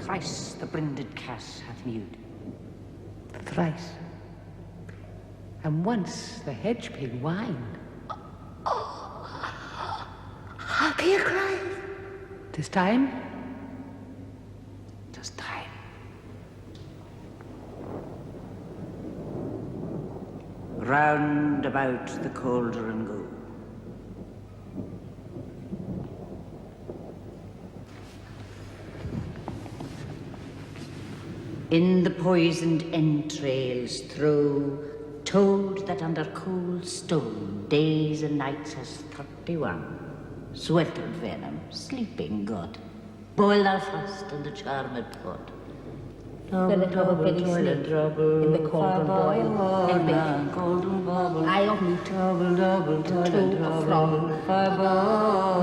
thrice the brinded cass hath mewed. Thrice. And once the hedge pig whined. Happy a cry. 'Tis time. 'Tis time. Round about the cauldron go. In the poisoned entrails throw, told that under cold stone days and nights has 31. Sweltered venom, sleeping god. Boil thou fast in the charmed pot. Fill it up a penny snake in the cauldron boil and bake. Eye of meat, toe of frog,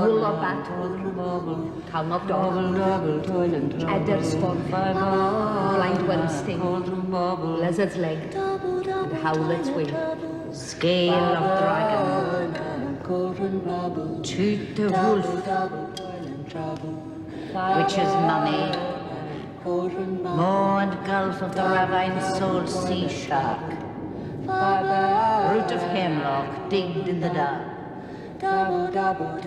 wool of bat, tongue of dog, adder's fur, blind worm's sting, lizard's leg, and howlet's wing, Scale of dragon, tooth of wolf, witch's mummy, maw and gulf of the ravine soul sea shark, root of hemlock digged in the dark,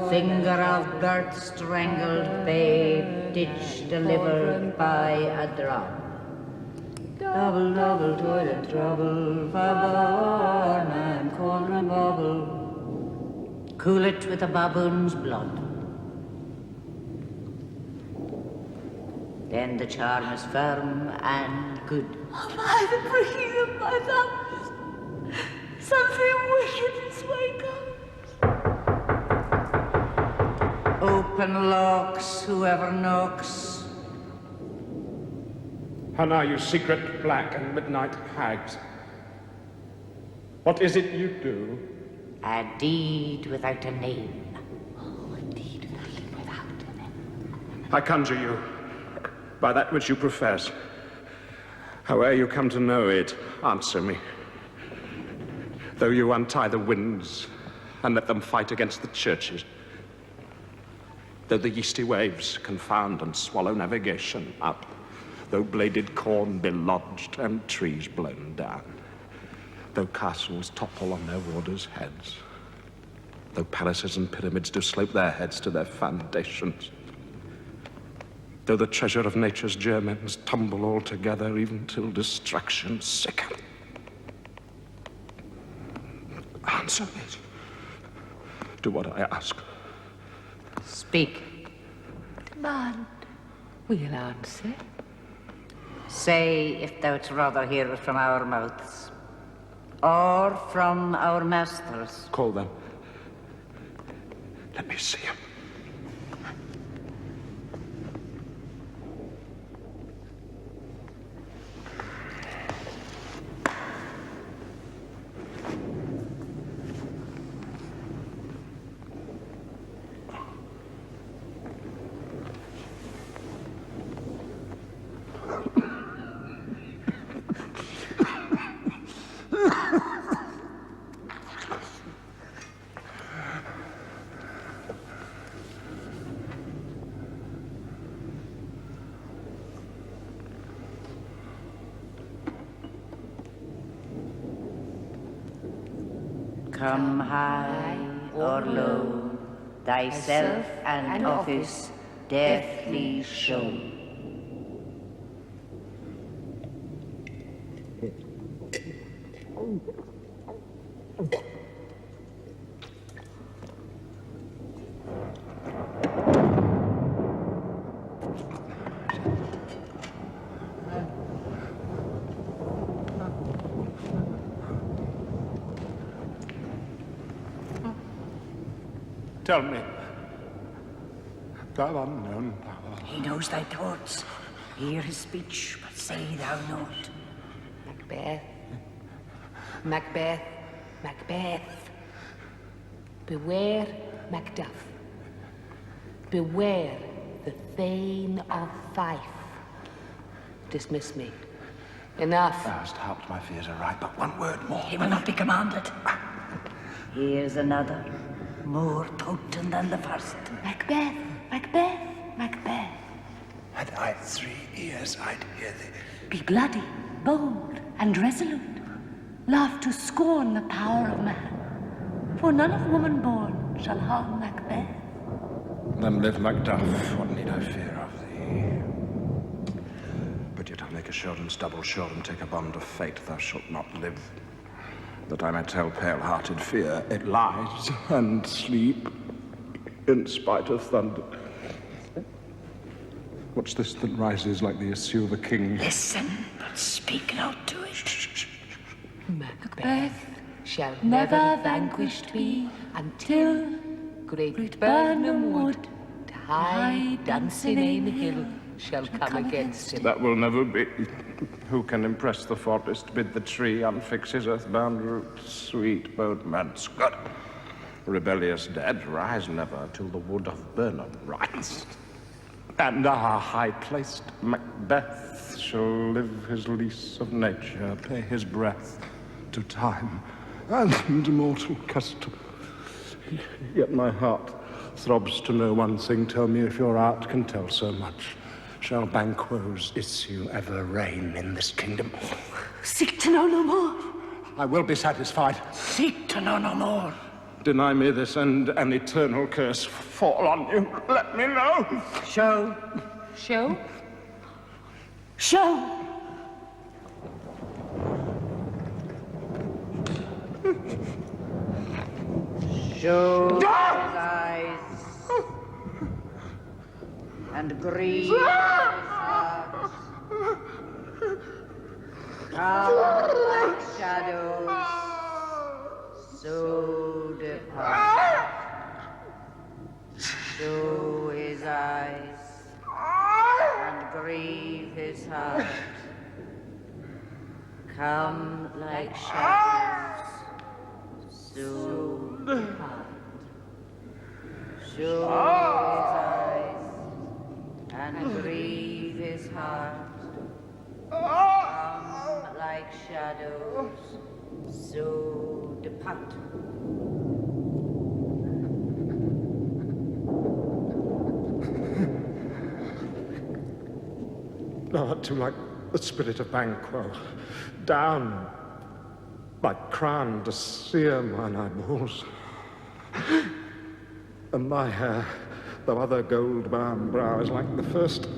finger of birth strangled babe, ditch delivered by a drop. Double, double, toilet trouble, five and cauldron bubble. Cool it with a baboon's blood. Then the charm is firm and good. By the breaking of my thumbs, something wicked is wake up. Open locks, whoever knocks. How now, you secret black and midnight hags? What is it you do? A deed without a name. Oh, a deed without a name. I conjure you, by that which you profess, howe'er you come to know it, answer me. Though you untie the winds and let them fight against the churches, though the yeasty waves confound and swallow navigation up, though bladed corn be lodged and trees blown down, though castles topple on their warders' heads, though palaces and pyramids do slope their heads to their foundations, though the treasure of nature's germens tumble all together even till destruction sicken. Answer me to what I ask. Speak. Demand. We'll answer. Say if thou'dst rather hear it from our mouths, or from our masters. Call them. Let me see him. Come high or low, thyself and office deftly show. Tell me, thou unknown power. He knows thy thoughts. Hear his speech, but say thou not. Macbeth. Macbeth. Macbeth. Beware Macduff. Beware the Thane of Fife. Dismiss me. Enough. Thou hast helped my fears aright, but one word more. He will not be commanded. Here's another, more potent than the first. Macbeth, Macbeth, Macbeth. Had I 3 ears I'd hear thee. Be bloody, bold, and resolute. Laugh to scorn the power of man. For none of woman born shall harm Macbeth. Then live, Macduff. What need I fear of thee? But yet I'll make assurance, double sure, and take a bond of fate. Thou shalt not live, that I may tell pale-hearted fear it lies and sleep in spite of thunder. What's this that rises like the issue of a king? Listen, but speak not to it. Macbeth shall never vanquished be until great Burnham Wood, to high Dunsinane Hill, shall come against him. That will never be. Who can impress the forest, bid the tree unfix his earthbound roots? Sweet boatman Scott, rebellious dead, rise never till the wood of Burnham rise. And our high-placed Macbeth shall live his lease of nature, pay his breath to time and mortal custom. Yet my heart throbs to know one thing. Tell me if your art can tell so much. Shall Banquo's issue ever reign in this kingdom? Seek to know no more. I will be satisfied. Seek to know no more. Deny me this, and an eternal curse fall on you. Let me know. Show. Show? Show. Show his eyes and grieve his heart. Come like shadows, so depart. Show his eyes and grieve his heart. Come like shadows, so depart. Show his eyes and grieve his heart. Come like shadows, so depart. Thou art too like the spirit of Banquo. Down, like crown to sear mine eyeballs. And thy hair, though other gold-bound brow, is like the first.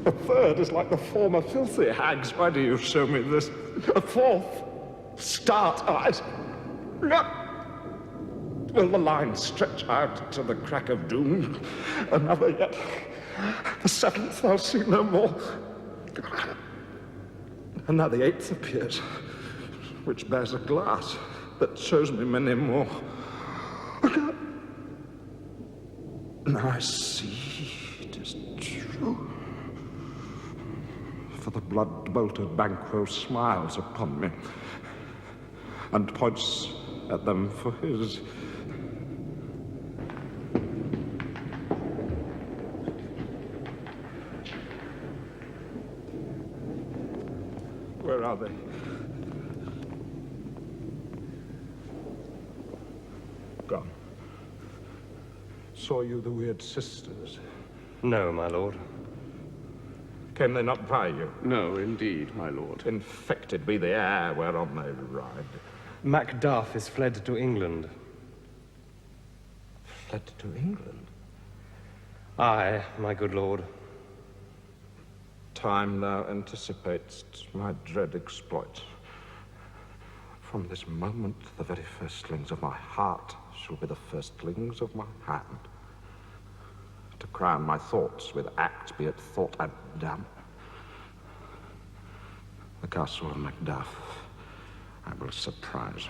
A third is like the former filthy hags. Why do you show me this? A fourth, start-eyed. Will the line stretch out to the crack of doom? Another yet. The seventh I'll see no more. And now the eighth appears, which bears a glass that shows me many more. Now I see it is true. For the blood-bolted Banquo smiles upon me and points at them for his. Where are they? Gone. Saw you the weird sisters? No, my lord. Came they not by you? No, indeed, my lord. Infected be the air whereon they ride. Macduff is fled to England. Fled to England? Aye, my good lord. Time thou anticipatest my dread exploit. From this moment, the very firstlings of my heart shall be the firstlings of my hand. To crown my thoughts with act, be it thought and done. The castle of Macduff I will surprise.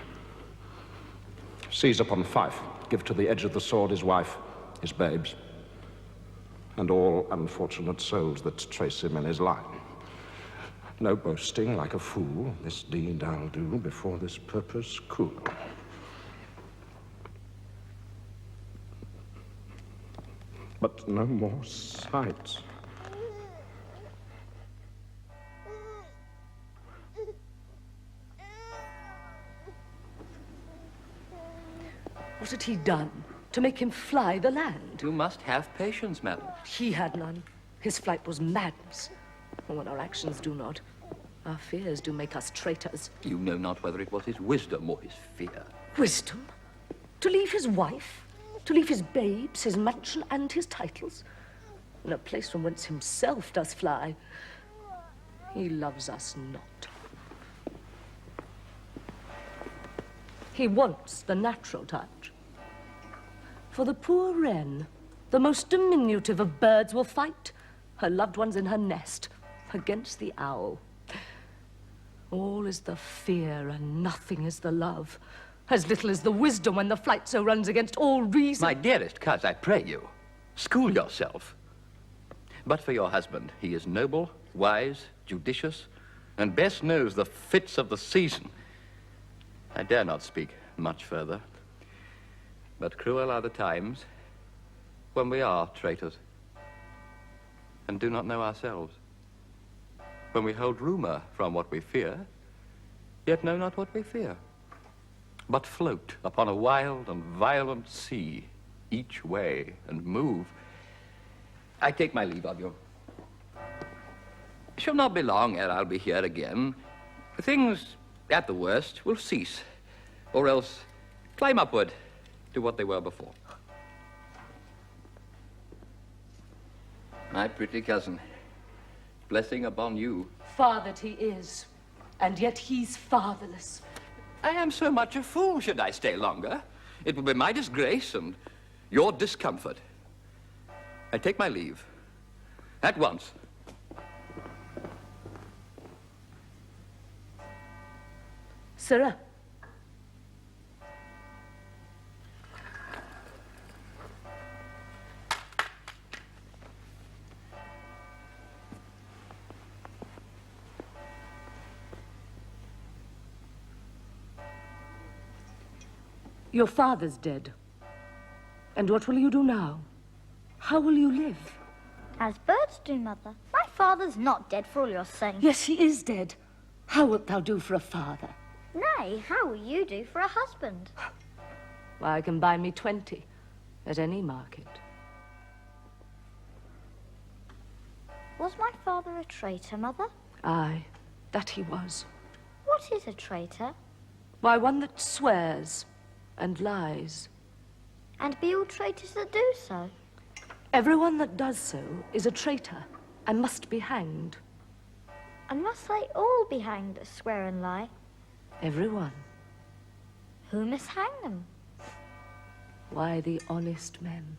Seize upon Fife, give to the edge of the sword his wife, his babes, and all unfortunate souls that trace him in his line. No boasting like a fool, this deed I'll do before this purpose cool. But no more sights. What had he done to make him fly the land? You must have patience, madam. He had none. His flight was madness. And when our actions do not, our fears do make us traitors. You know not whether it was his wisdom or his fear. Wisdom? To leave his wife? To leave his babes, his mansion, and his titles? In a place from whence himself does fly. He loves us not. He wants the natural touch. For the poor wren, the most diminutive of birds, will fight her loved ones in her nest against the owl. All is the fear and nothing is the love. As little is the wisdom when the flight so runs against all reason. My dearest coz, I pray you, school yourself. But for your husband, he is noble, wise, judicious, and best knows the fits of the season. I dare not speak much further, but cruel are the times when we are traitors and do not know ourselves. When we hold rumor from what we fear, yet know not what we fear, but float upon a wild and violent sea, each way, and move. I take my leave of you. It shall not be long ere I'll be here again. Things, at the worst, will cease, or else climb upward to what they were before. My pretty cousin, blessing upon you. Fathered he is, and yet he's fatherless. I am so much a fool should I stay longer. It will be my disgrace and your discomfort. I take my leave. At once. Sirrah. Your father's dead. And what will you do now? How will you live? As birds do, Mother. My father's not dead for all you're saying. Yes, he is dead. How wilt thou do for a father? Nay, how will you do for a husband? Why, I can buy me 20 at any market. Was my father a traitor, Mother? Aye, that he was. What is a traitor? Why, one that swears and lies. And be all traitors that do so? Everyone that does so is a traitor and must be hanged. And must they all be hanged that swear and lie? Everyone. Who must hang them? Why, the honest men.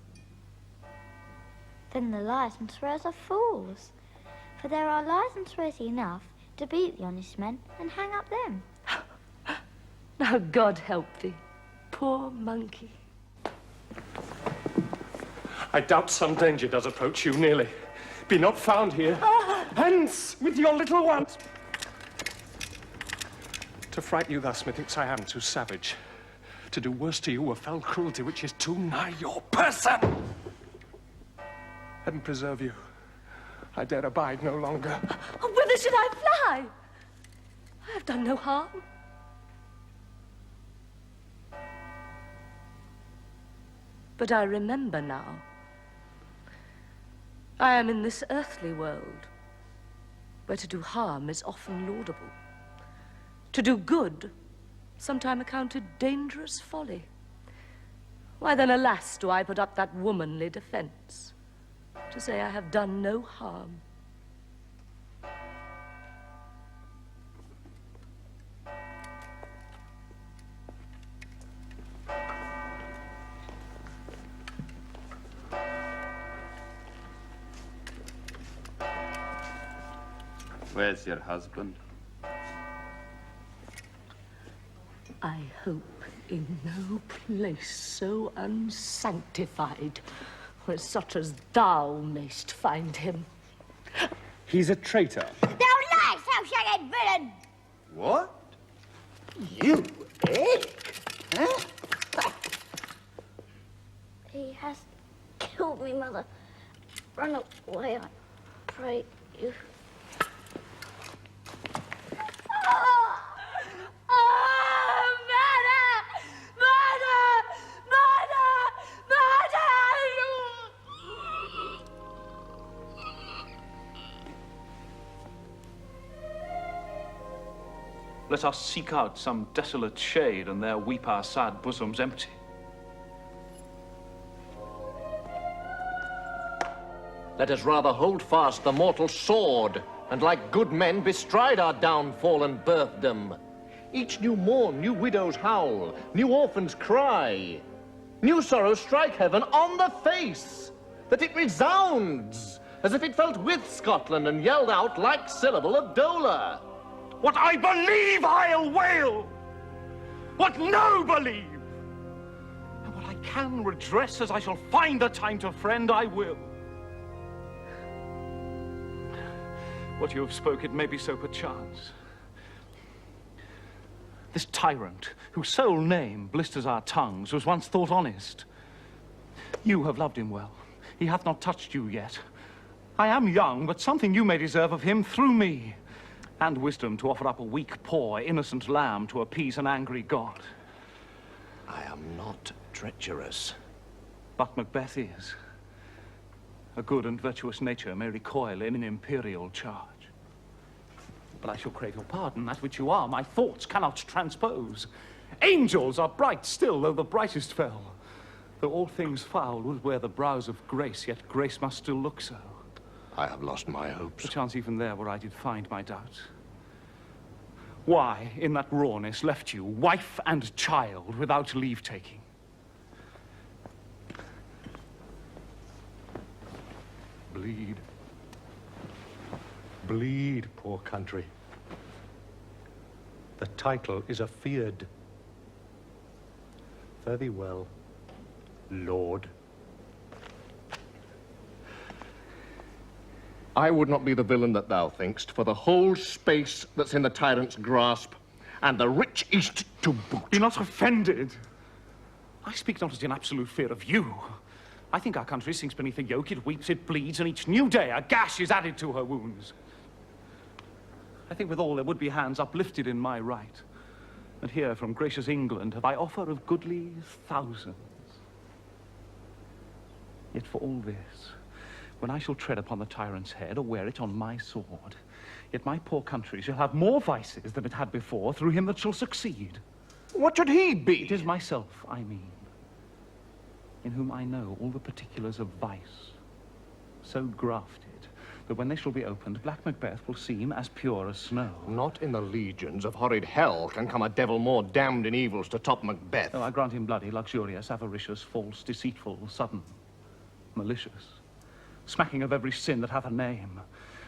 Then the liars and swears are fools. For there are liars and swears enough to beat the honest men and hang up them. Now God help thee, poor monkey. I doubt some danger does approach you nearly. Be not found here. Hence with your little ones. To fright you thus, methinks I am too savage. To do worse to you a fell cruelty which is too nigh your person. Heaven preserve you. I dare abide no longer. Oh, whither should I fly? I have done no harm. But I remember now. I am in this earthly world, where to do harm is often laudable. To do good, sometime accounted dangerous folly. Why then, alas, do I put up that womanly defense, to say I have done no harm. Where's your husband? I hope in no place so unsanctified where such as thou mayst find him. He's a traitor. Thou lies, thou shaggy villain! What? You, Huh? He has killed me, Mother. Run away, I pray you. Let us seek out some desolate shade, and there weep our sad bosoms empty. Let us rather hold fast the mortal sword, and like good men bestride our downfall and birthdom. Each new morn, new widows howl, new orphans cry. New sorrows strike heaven on the face, that it resounds, as if it felt with Scotland and yelled out like syllable of dolour. What I believe I'll wail, what no believe, and what I can redress as I shall find the time to friend I will. What you have spoke, it may be so perchance. This tyrant, whose sole name blisters our tongues, was once thought honest. You have loved him well. He hath not touched you yet. I am young, but something you may deserve of him through me, and wisdom to offer up a weak, poor, innocent lamb to appease an angry god. I am not treacherous. But Macbeth is. A good and virtuous nature may recoil in an imperial charge. But I shall crave your pardon, that which you are, my thoughts cannot transpose. Angels are bright still, though the brightest fell. Though all things foul would wear the brows of grace, yet grace must still look so. I have lost my hopes. Perchance even there where I did find my doubts. Why, in that rawness, left you, wife and child, without leave-taking? Bleed. Bleed, poor country. The title is afeard. Fare thee well, Lord. I would not be the villain that thou thinkst, for the whole space that's in the tyrant's grasp, and the rich east to boot. Be not offended. I speak not as in absolute fear of you. I think our country sinks beneath a yoke, it weeps, it bleeds, and each new day a gash is added to her wounds. I think withal there would be hands uplifted in my right, and here from gracious England have I offer of goodly thousands. Yet for all this, when I shall tread upon the tyrant's head, or wear it on my sword, yet my poor country shall have more vices than it had before through him that shall succeed. What should he be? It is myself, I mean, in whom I know all the particulars of vice, so grafted that when they shall be opened, Black Macbeth will seem as pure as snow. Not in the legions of horrid hell can come a devil more damned in evils to top Macbeth. Oh, I grant him bloody, luxurious, avaricious, false, deceitful, sudden, malicious, smacking of every sin that hath a name.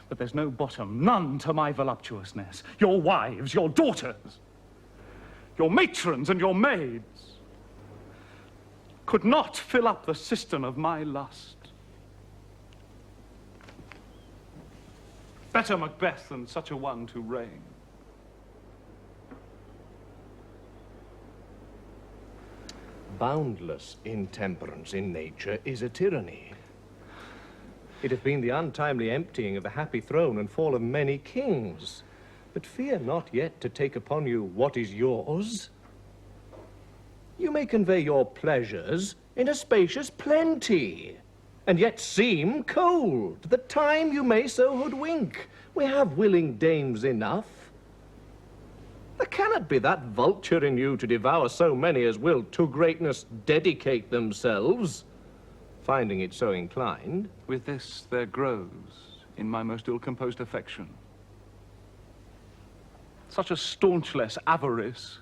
But there's no bottom, none to my voluptuousness. Your wives, your daughters, your matrons and your maids could not fill up the cistern of my lust. Better Macbeth than such a one to reign. Boundless intemperance in nature is a tyranny. It hath been the untimely emptying of the happy throne and fall of many kings. But fear not yet to take upon you what is yours. You may convey your pleasures in a spacious plenty, and yet seem cold. The time you may so hoodwink. We have willing dames enough. There cannot be that vulture in you to devour so many as will to greatness dedicate themselves, finding it so inclined. With this there grows in my most ill-composed affection such a staunchless avarice,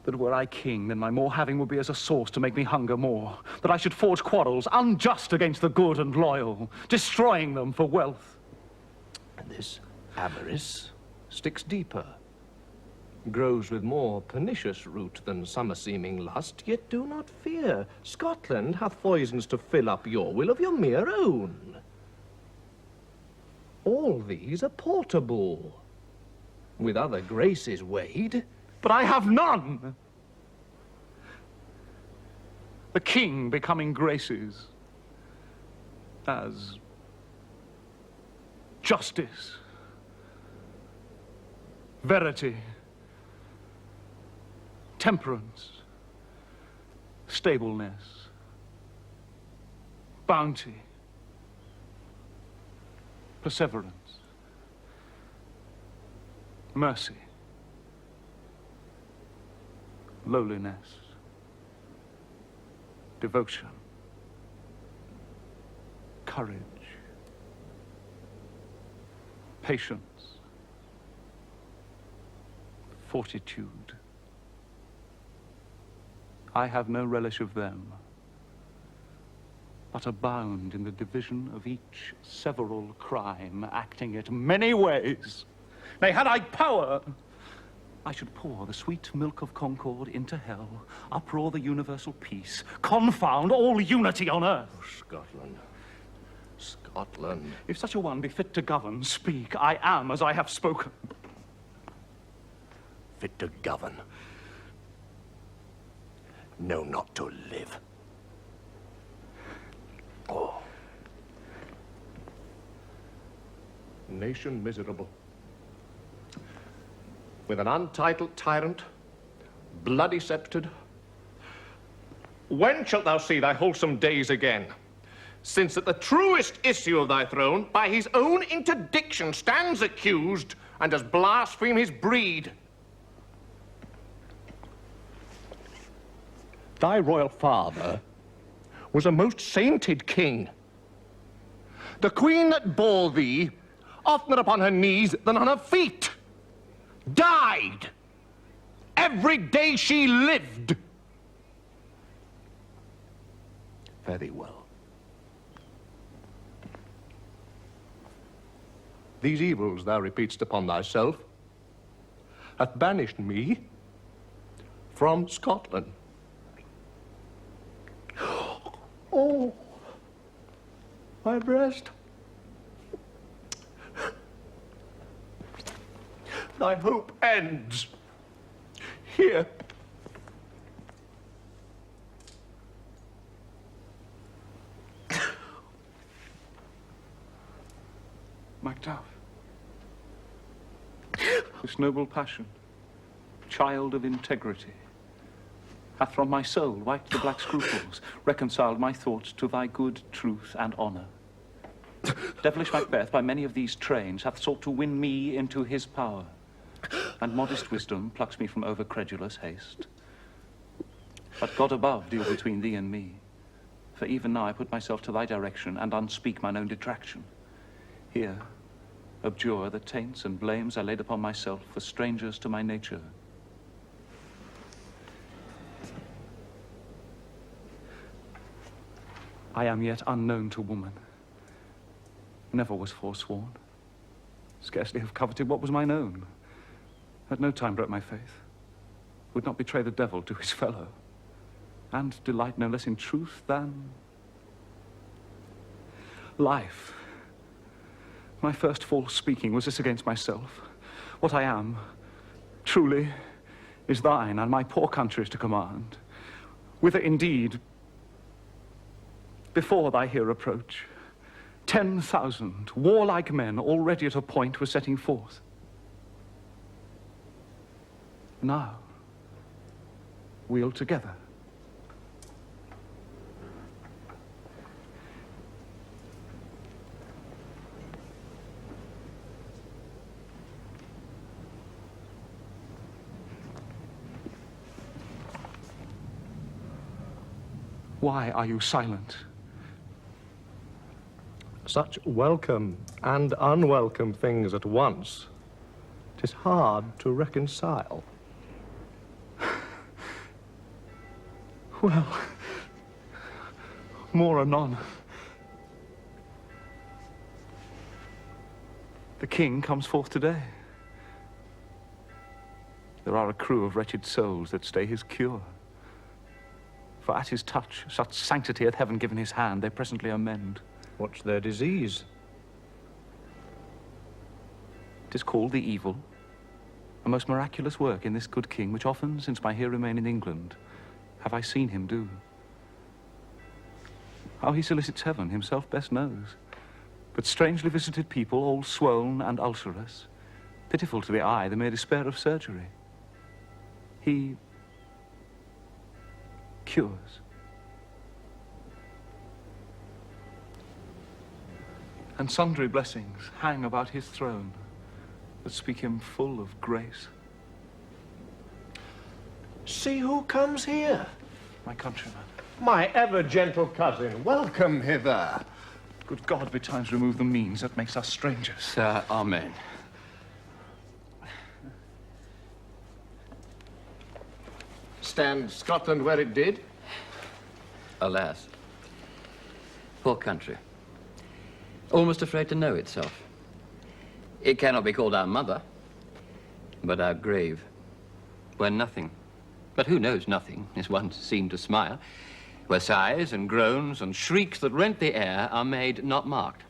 that were I king, then my more having would be as a source to make me hunger more, that I should forge quarrels unjust against the good and loyal, destroying them for wealth. And this avarice sticks deeper, grows with more pernicious root than summer-seeming lust, yet do not fear. Scotland hath foisons to fill up your will of your mere own. All these are portable, with other graces weighed. But I have none. The king becoming graces as justice, verity, temperance, stableness, bounty, perseverance, mercy, lowliness, devotion, courage, patience, fortitude. I have no relish of them, but abound in the division of each several crime, acting it many ways. Nay, had I power, I should pour the sweet milk of concord into hell, uproar the universal peace, confound all unity on earth. Oh, Scotland. Scotland. If such a one be fit to govern, speak. I am as I have spoken. Fit to govern. No, not to live. Oh. Nation miserable. With an untitled tyrant, bloody sceptred. When shalt thou see thy wholesome days again? Since at the truest issue of thy throne, by his own interdiction stands accused, and does blaspheme his breed. Thy royal father was a most sainted king. The queen that bore thee, oftener upon her knees than on her feet, died every day she lived. Fare thee well. These evils thou repeatst upon thyself hath banished me from Scotland. Oh, my breast. Thy hope ends here. Macduff, this noble passion, child of integrity, hath from my soul wiped the black scruples, reconciled my thoughts to thy good truth and honor. Devilish Macbeth, by many of these trains, hath sought to win me into his power, and modest wisdom plucks me from over-credulous haste. But God above deal between thee and me, for even now I put myself to thy direction, and unspeak mine own detraction. Here, abjure the taints and blames I laid upon myself for strangers to my nature. I am yet unknown to woman. Never was forsworn. Scarcely have coveted what was mine own. At no time broke my faith. Would not betray the devil to his fellow. And delight no less in truth than life. My first false speaking was this against myself. What I am, truly, is thine, and my poor country's to command. Whither indeed, before thy here approach, 10,000 warlike men already at a point were setting forth. Now, wheel together. Why are you silent? Such welcome and unwelcome things at once. 'Tis hard to reconcile. Well, more anon. The king comes forth today. There are a crew of wretched souls that stay his cure. For at his touch, such sanctity hath heaven given his hand, they presently amend. What's their disease? 'Tis called the evil, a most miraculous work in this good king, which often, since my here remain in England, have I seen him do. How he solicits heaven, himself best knows. But strangely visited people, all swoln and ulcerous, pitiful to the eye, the mere despair of surgery. He cures. And sundry blessings hang about his throne that speak him full of grace. See who comes here. My countryman. My ever-gentle cousin, welcome hither. Good God, betimes remove the means that makes us strangers. Sir, amen. Stand Scotland where it did? Alas. Poor country. Almost afraid to know itself. It cannot be called our mother, but our grave, where nothing, but who knows nothing, is once seen to smile, where sighs and groans and shrieks that rent the air are made not marked,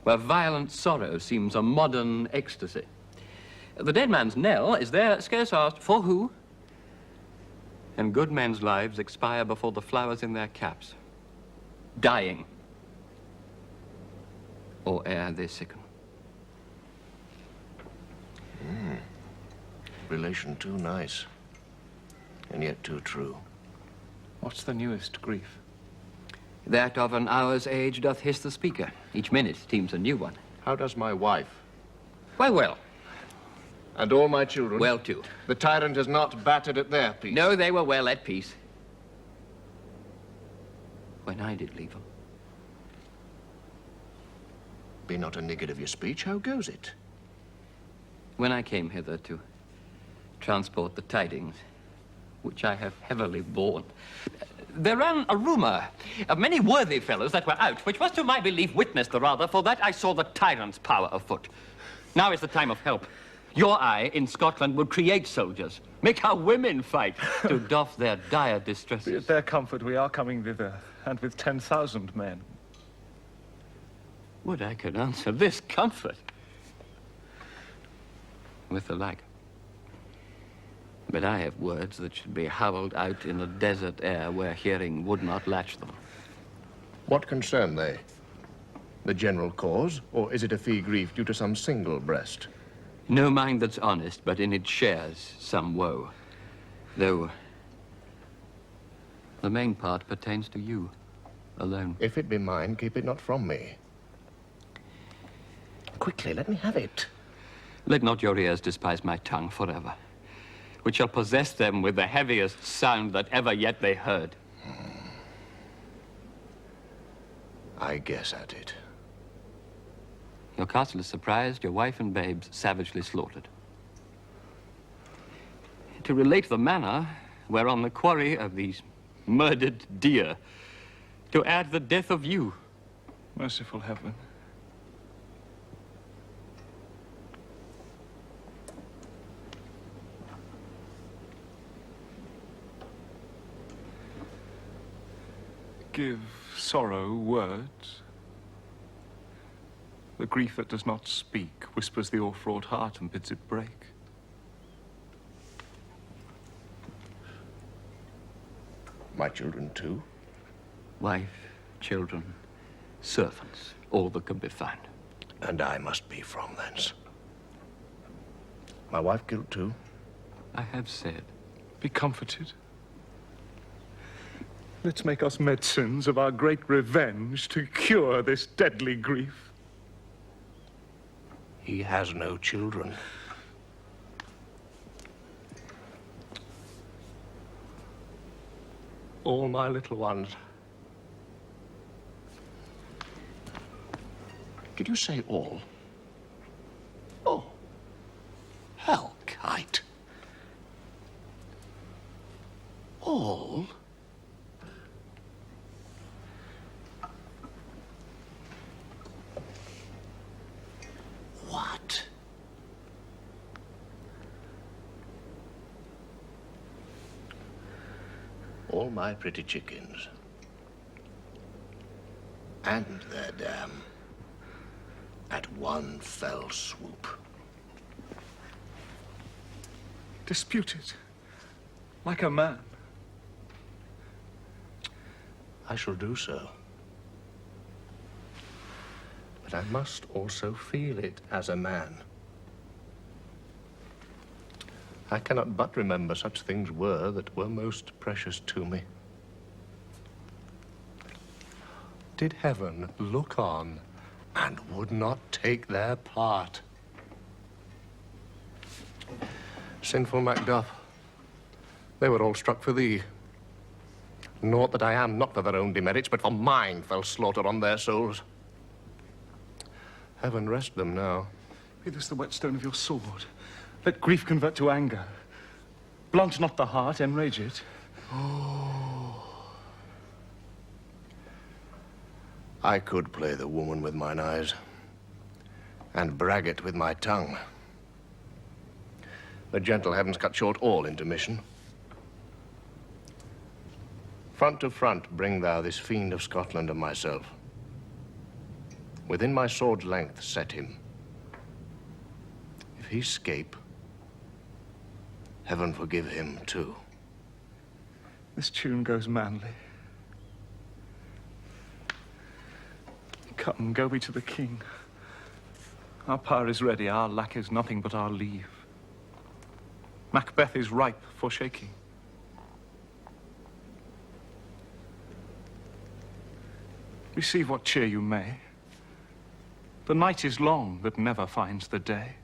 where violent sorrow seems a modern ecstasy. The dead man's knell is there scarce asked for who, and good men's lives expire before the flowers in their caps, dying, or ere they sicken. Relation too nice, and yet too true. What's the newest grief? That of an hour's age doth hiss the speaker. Each minute seems a new one. How does my wife? Why, well. And all my children? Well, too. The tyrant has not battered at their peace? No, they were well at peace. When I did leave them. Be not a niggard of your speech. How goes it? When I came hither to transport the tidings, which I have heavily borne, there ran a rumor of many worthy fellows that were out, which was to my belief witnessed the rather, for that I saw the tyrant's power afoot. Now is the time of help. Your eye in Scotland would create soldiers, make our women fight to doff their dire distresses. Be it their comfort, we are coming thither, and with 10,000 men. Would I could answer this comfort with the like. But I have words that should be howled out in the desert air where hearing would not latch them. What concern they? The general cause, or is it a fee grief due to some single breast? No mind that's honest, but in it shares some woe. Though the main part pertains to you alone. If it be mine, keep it not from me. Quickly, let me have it. Let not your ears despise my tongue forever, which shall possess them with the heaviest sound that ever yet they heard. I guess at it. Your castle is surprised, your wife and babes savagely slaughtered. To relate the manner whereon the quarry of these murdered deer, to add the death of you. Merciful heaven. Give sorrow words. The grief that does not speak whispers the o'erfraught heart and bids it break. My children, too? Wife, children, servants, all that can be found. And I must be from thence. My wife killed, too? I have said. Be comforted. Let's make us medicines of our great revenge to cure this deadly grief. He has no children. All my little ones. Did you say all? Oh. Hell, kite. All? What? All my pretty chickens. And their dam. At one fell swoop. Dispute it. Like a man. I shall do so. But I must also feel it as a man. I cannot but remember such things were that were most precious to me. Did heaven look on and would not take their part? Sinful Macbeth, They were all struck for thee. Naught that I am, not for their own demerits, but for mine, fell slaughter on their souls. Heaven rest them now. Be this the whetstone of your sword. Let grief convert to anger. Blunt not the heart, enrage it. I could play the woman with mine eyes, and brag it with my tongue. The gentle heavens cut short all intermission. Front to front bring thou this fiend of Scotland and myself. Within my sword's length set him. If he scape, heaven forgive him too. This tune goes manly. Come, go we to the king. Our power is ready, our lack is nothing but our leave. Macbeth is ripe for shaking. Receive what cheer you may. The night is long that never finds the day.